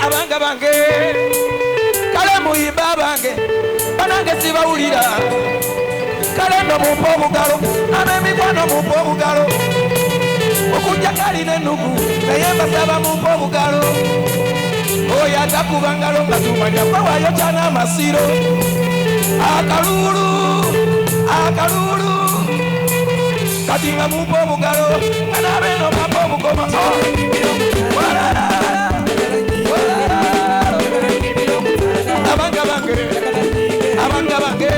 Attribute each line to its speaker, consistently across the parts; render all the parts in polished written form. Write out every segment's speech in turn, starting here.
Speaker 1: abanga bange kale muyimba bange banange sibawulira kale no mumpa obugalo ab'emikwano mumpa obugalo okujja kalina ennugu naye mbasaba mumpa obugalo oyo atakuba ngalo nga tumanya bawaayo kyana amasiro akalulu kati nga mumpa obugalo nga nabeeno bampa obugoma abanga bange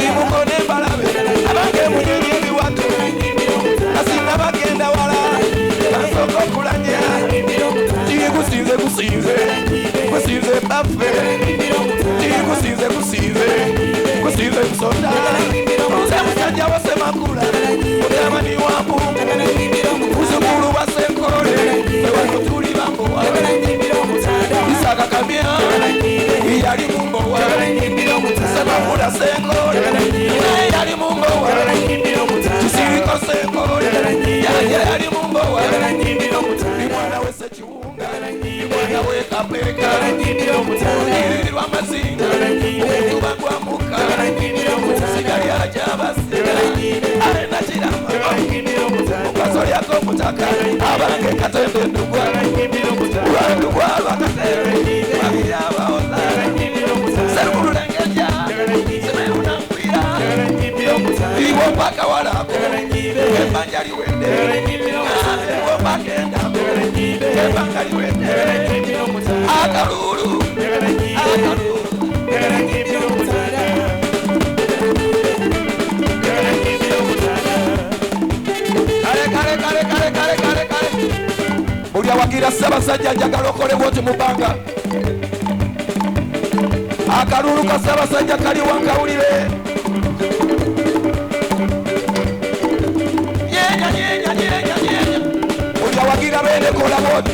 Speaker 1: imukone mbalabe abange munyonyi ebiwato kasinga bagenda wala basooka okulanya gusinze baffe gusinze musonda oze musajja wase makula otamani wambu uzukulu wasenkole ewano tuli bambowa isaka kamya yali mumbowa semakula senkole naye yali mumbowa kisiriko senkole yanje yali mumbowa imwana wese kiwunga imwana wekapeka irirwa amazinga okutuba gwamuka sigali ajabasi alena kirama mukaso lyako mutaka abange katembe ndugwa lwandugwa lwakatembe babirabaola serukululengeja semerunankwira iwo mpaka walako embanja liwende iwo mpaka endambo embanga liwende akalulu kale buli awagira Ssaabasajja njagala okolebwa oti mubanga akalulu ka Ssaabasajja kali wankawulire nyenya buli awagira bene kola boti